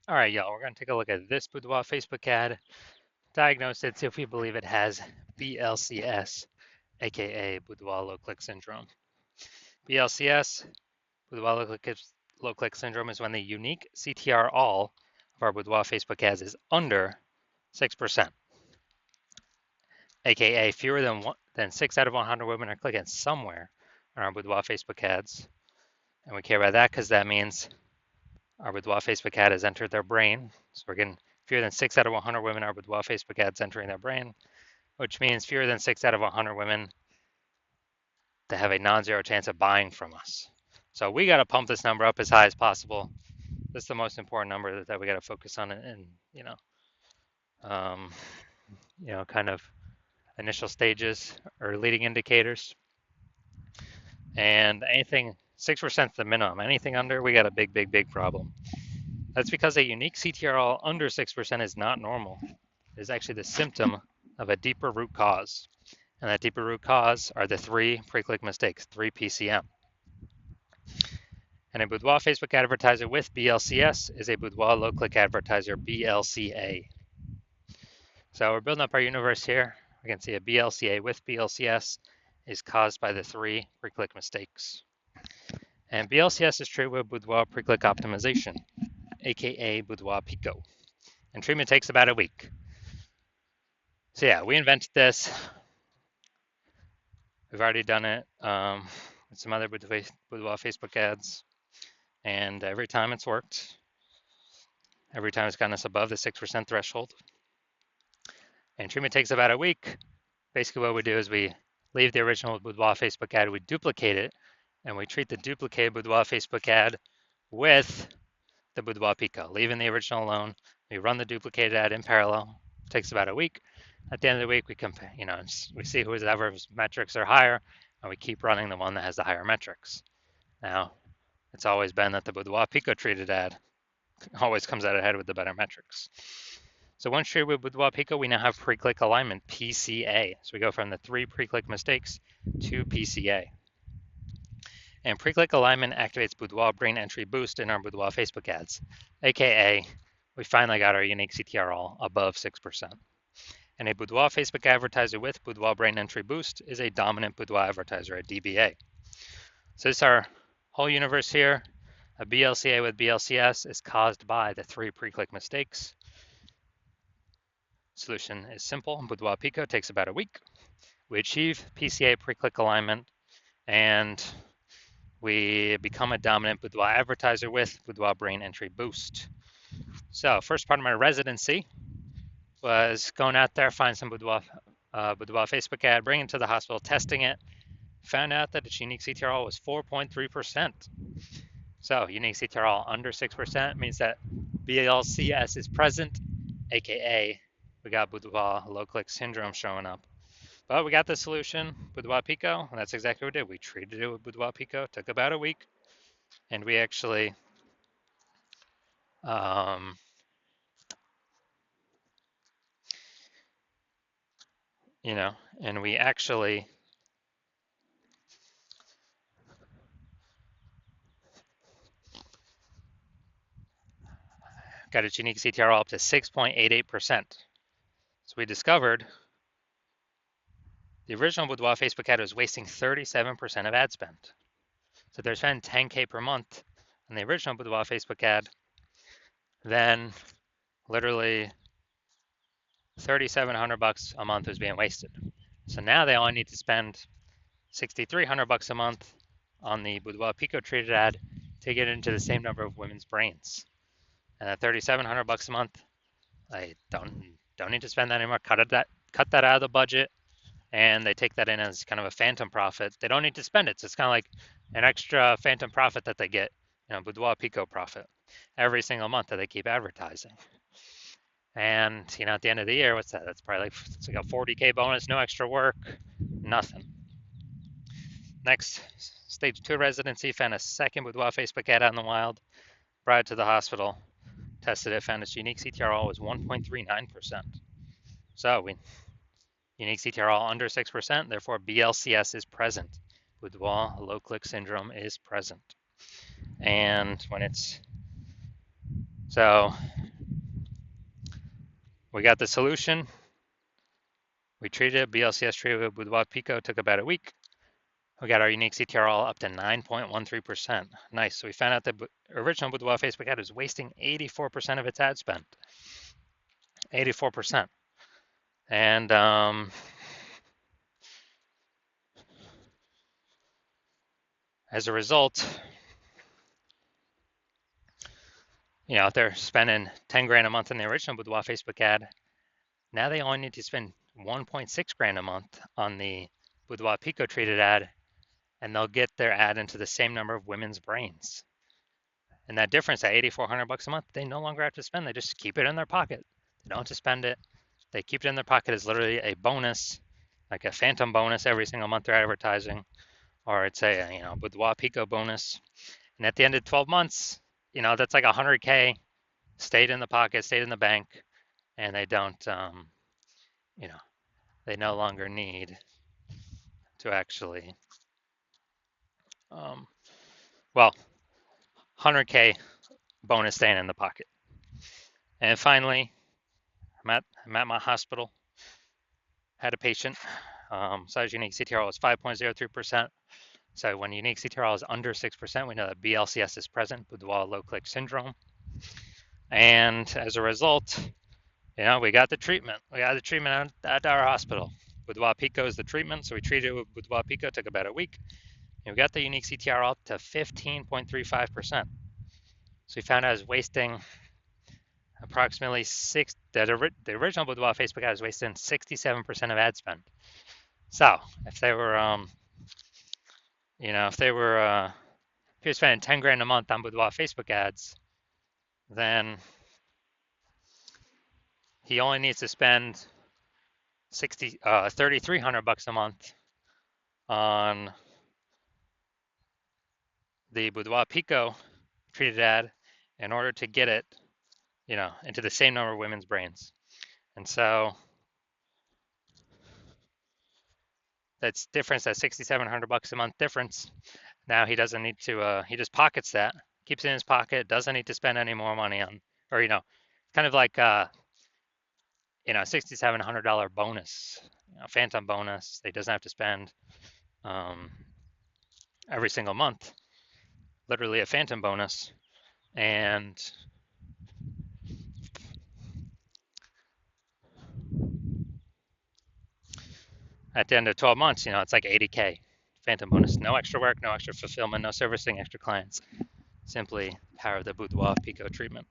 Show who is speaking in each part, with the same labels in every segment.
Speaker 1: All right, y'all, we're going to take a look at this Boudoir Facebook ad, diagnose it, see if we believe it has BLCS, aka Boudoir low click syndrome. BLCS, Boudoir low click syndrome, is when the unique CTR all of our Boudoir Facebook ads is under 6%, aka fewer than 6 out of 100 women are clicking somewhere on our Boudoir Facebook ads. And we care about that because that means our Boudoir Facebook ad has entered their brain. So we're getting fewer than 6 out of 100 women are Boudoir Facebook ads entering their brain, which means fewer than 6 out of 100 women that have a non-zero chance of buying from us. So we got to pump this number up as high as possible. This is the most important number that we got to focus on, and um, kind of initial stages or leading indicators. And anything 6% is the minimum. Anything under, we got a big, big, big problem. That's because a unique CTRL under 6% is not normal. It is actually the symptom of a deeper root cause. And that deeper root cause are the 3 pre-click mistakes, 3 PCM. And a Boudoir Facebook advertiser with BLCS is a Boudoir low-click advertiser, BLCA. So we're building up our universe here. We can see a BLCA with BLCS is caused by the 3 pre-click mistakes. And BLCS is treated with Boudoir pre-click optimization, aka Boudoir Pico. And treatment takes about a week. So yeah, we invented this. We've already done it with some other Boudoir Facebook ads. And every time it's worked. Every time it's gotten us above the 6% threshold. And treatment takes about a week. Basically what we do is we leave the original Boudoir Facebook ad, we duplicate it, and we treat the duplicated Boudoir Facebook ad with the Boudoir Pico, leaving the original alone. We run the duplicated ad in parallel. It takes about a week. At the end of the week, we compare, we see whoever's metrics are higher, and we keep running the one that has the higher metrics. Now, it's always been that the Boudoir Pico treated ad always comes out ahead with the better metrics. So once treated with Boudoir Pico, we now have pre-click alignment, PCA. So we go from the 3 pre-click mistakes to PCA. And pre-click alignment activates Boudoir brain entry boost in our Boudoir Facebook ads, aka we finally got our unique CTR all above 6%. And a Boudoir Facebook advertiser with Boudoir brain entry boost is a dominant Boudoir advertiser, a DBA. So this is our whole universe here. A BLCA with BLCS is caused by the 3 pre-click mistakes. Solution is simple. Boudoir Pico takes about a week. We achieve PCA pre-click alignment, and we become a dominant Boudoir advertiser with Boudoir brain entry boost. So first part of my residency was going out there, find some Boudoir Facebook ad, bring it to the hospital, testing it, found out that its unique CTRL was 4.3%. So unique CTRL under 6% means that BLCS is present, aka we got Boudoir low click syndrome showing up. But we got the solution, Boudoir Pico, and that's exactly what we did. We treated it with Boudoir Pico, took about a week, and we actually and we actually got its unique CTRL up to 6.88%. So we discovered the original Boudoir Facebook ad was wasting 37% of ad spend. So they're spending 10K per month on the original Boudoir Facebook ad, then literally $3,700 a month was being wasted. So now they only need to spend $6,300 a month on the Boudoir Pico treated ad to get into the same number of women's brains. And at $3,700 a month, I don't need to spend that anymore. Cut that out of the budget, and they take that in as kind of a phantom profit. They don't need to spend it, so it's kind of like an extra phantom profit that they get, Boudoir Pico profit every single month that they keep advertising. And at the end of the year, what's that? That's probably it's like a 40K bonus, no extra work, nothing. Next, stage 2 residency, found a second Boudoir Facebook ad out in the wild, brought it to the hospital, tested it, found its unique CTRL was 1.39%. So unique CTRL under 6%, therefore BLCS is present. Boudoir low click syndrome is present. And when it's, so we got the solution. We treated it, BLCS treated with Boudoir Pico, took about a week. We got our unique CTRL up to 9.13%. Nice. So we found out that the original Boudoir Facebook ad was wasting 84% of its ad spend. 84%. And as a result, if they're spending 10 grand a month in the original Boudoir Facebook ad, now they only need to spend 1.6 grand a month on the Boudoir Pico treated ad, and they'll get their ad into the same number of women's brains. And that difference, at $8,400 a month, they no longer have to spend. They just keep it in their pocket. They don't have to spend it. They keep it in their pocket as literally a bonus, like a phantom bonus every single month they're advertising, or it's a Boudoir Pico bonus. And at the end of 12 months, that's like 100K stayed in the pocket, stayed in the bank, and they don't, they no longer need to actually, 100K bonus staying in the pocket. And finally, I'm at my hospital, had a patient, size unique CTRL was 5.03%. So when unique CTRL is under 6%, we know that BLCS is present, Boudoir low click syndrome. And as a result, we got the treatment. We got the treatment at our hospital. Boudoir Pico is the treatment, so we treated it with Boudoir Pico, took about a week. And we got the unique CTRL up to 15.35%. So we found out it was wasting approximately the original Boudoir Facebook ad was wasting 67% of ad spend. So if they were, if you're spending 10 grand a month on Boudoir Facebook ads, then he only needs to spend $3,300 a month on the Boudoir Pico treated ad in order to get it, into the same number of women's brains. And so that's difference, that $6,700 a month difference. Now he doesn't need to, he just pockets that, keeps it in his pocket, doesn't need to spend any more money on, or, kind of like, $6,700 bonus, phantom bonus. He doesn't have to spend every single month, literally a phantom bonus. And at the end of 12 months, it's like 80K phantom bonus. No extra work, no extra fulfillment, no servicing extra clients. Simply power of the Boudoir Pico treatment.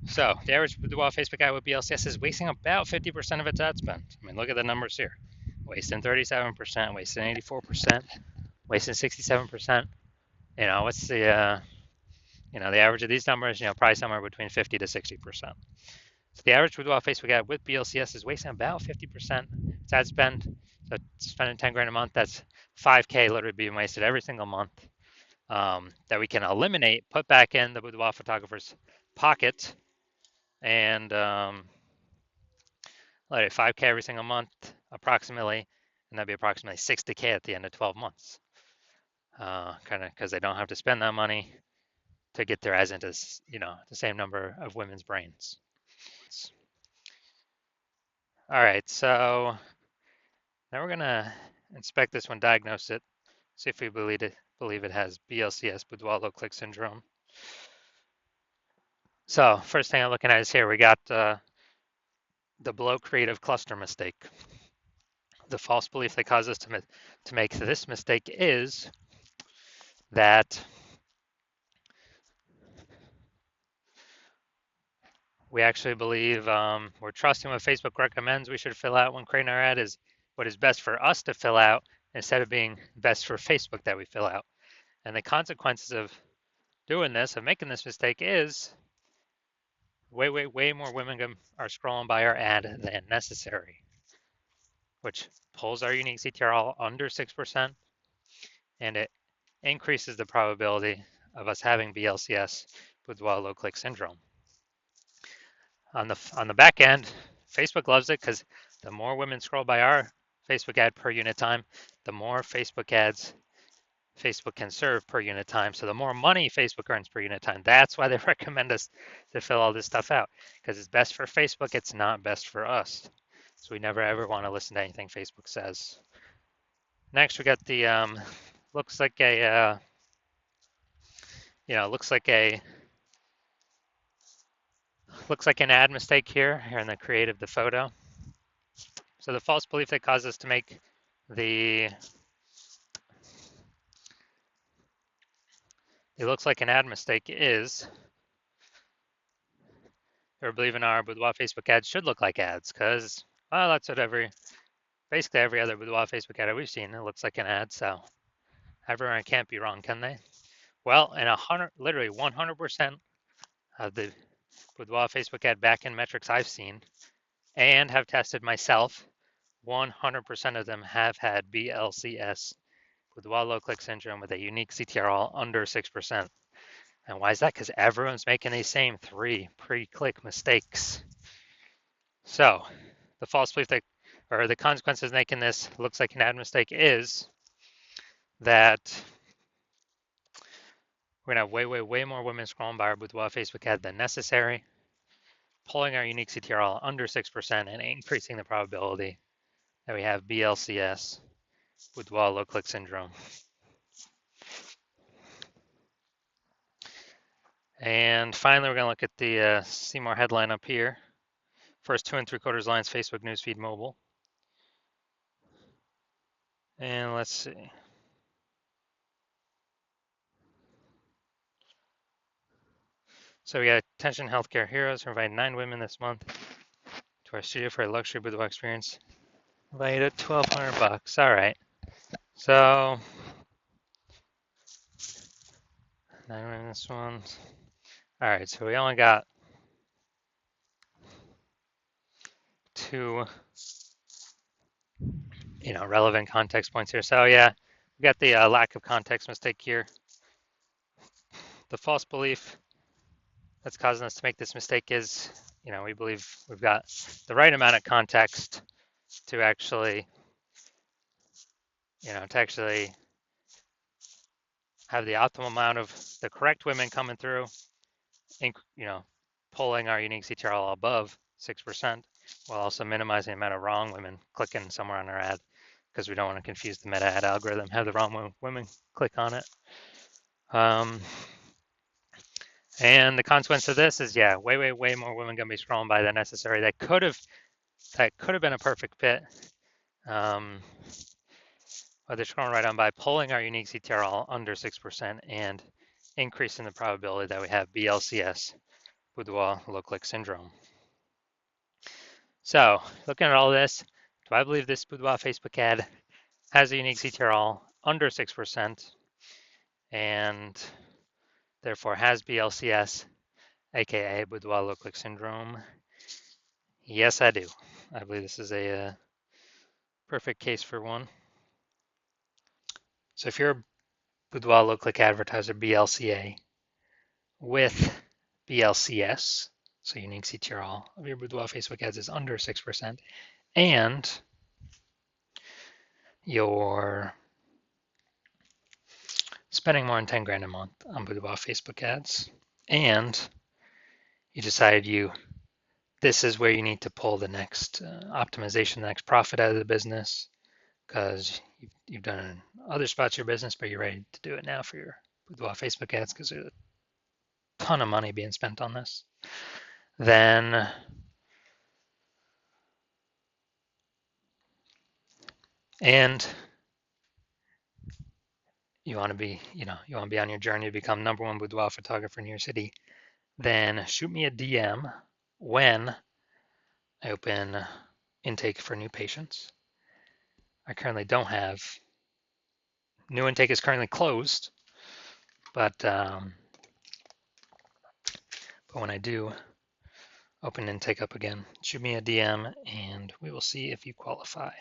Speaker 1: So the average Boudoir Facebook ad with BLCS is wasting about 50% of its ad spend. I mean, look at the numbers here. Wasting 37%, wasting 84%, wasting 67%. What's the, the average of these numbers, probably somewhere between 50 to 60%. So the average Boudoir Facebook ad with BLCS is wasting about 50% its ad spend. So spending 10 grand a month, that's 5K literally being wasted every single month, that we can eliminate, put back in the Boudoir photographer's pocket, and let it 5K every single month approximately, and that'd be approximately 60K at the end of 12 months. Kind of because they don't have to spend that money to get their ads into, the same number of women's brains. All right, so now we're gonna inspect this one, diagnose it, see if we believe it has BLCS, Boudoir low click syndrome. So first thing I'm looking at is here, we got the below creative cluster mistake. The false belief that caused us to make this mistake is that we actually believe we're trusting what Facebook recommends we should fill out when creating our ad is what is best for us to fill out instead of being best for Facebook that we fill out. And the consequences of doing this, of making this mistake, is way more women are scrolling by our ad than necessary, which pulls our unique CTRL under 6%, and it increases the probability of us having BLCS, Boudoir low click syndrome. On the back end, Facebook loves it because the more women scroll by our Facebook ad per unit time, the more Facebook ads Facebook can serve per unit time. So the more money Facebook earns per unit time, that's why they recommend us to fill all this stuff out, because it's best for Facebook. It's not best for us. So we never ever want to listen to anything Facebook says. Next, we got the looks like a looks like an ad mistake here in the create of the photo. So the false belief that caused us to make the it looks like an ad mistake is we're believing our Boudoir Facebook ads should look like ads, because well, that's what basically every other Boudoir Facebook ad we've seen, it looks like an ad. So everyone can't be wrong, can they? Well, and literally 100% of the Boudoir Facebook ad backend metrics I've seen and have tested myself, 100% of them have had BLCS, Boudoir low click syndrome, with a unique CTRL under 6%. And why is that? Because everyone's making these same 3 pre-click mistakes. So the false belief that, or the consequences of making this looks like an ad mistake is that we're gonna have way more women scrolling by our Boudoir Facebook ad than necessary, pulling our unique CTRL under 6% and increasing the probability that we have BLCS, Boudoir low click syndrome. And finally, we're going to look at the Seymour headline up here. First 2 3/4 lines, Facebook newsfeed mobile. And let's see. So we got attention healthcare heroes who invite 9 women this month to our studio for a luxury boudoir experience. Valued at $1,200. All right. So 9 women this one. All right. So we only got 2, relevant context points here. So yeah, we got the lack of context mistake here. The false belief that's causing us to make this mistake is, we believe we've got the right amount of context to actually, have the optimal amount of the correct women coming through, pulling our unique CTRL above 6%, while also minimizing the amount of wrong women clicking somewhere on our ad, because we don't want to confuse the meta ad algorithm, have the wrong women click on it. And the consequence of this is, yeah, way more women gonna be scrolling by than necessary. That could have been a perfect fit. But they're scrolling right on by, pulling our unique CTRL under 6% and increasing the probability that we have BLCS, Boudoir low click syndrome. So looking at all this, do I believe this Boudoir Facebook ad has a unique CTRL under 6% and therefore has BLCS, aka Boudoir low click syndrome? Yes, I do. I believe this is a perfect case for one. So if you're a Boudoir low click advertiser, BLCA, with BLCS, so unique CTRL of your Boudoir Facebook ads is under 6%, and you're spending more than 10 grand a month on Boudoir Facebook ads, and you decide this is where you need to pull the next optimization, the next profit out of the business, because you've done other spots of your business, but you're ready to do it now for your Boudoir Facebook ads because there's a ton of money being spent on this. Then and you want to be, on your journey to become #1 boudoir photographer in your city, then shoot me a DM when I open intake for new patients. I currently don't have. New intake is currently closed, but when I do open intake up again, shoot me a DM and we will see if you qualify.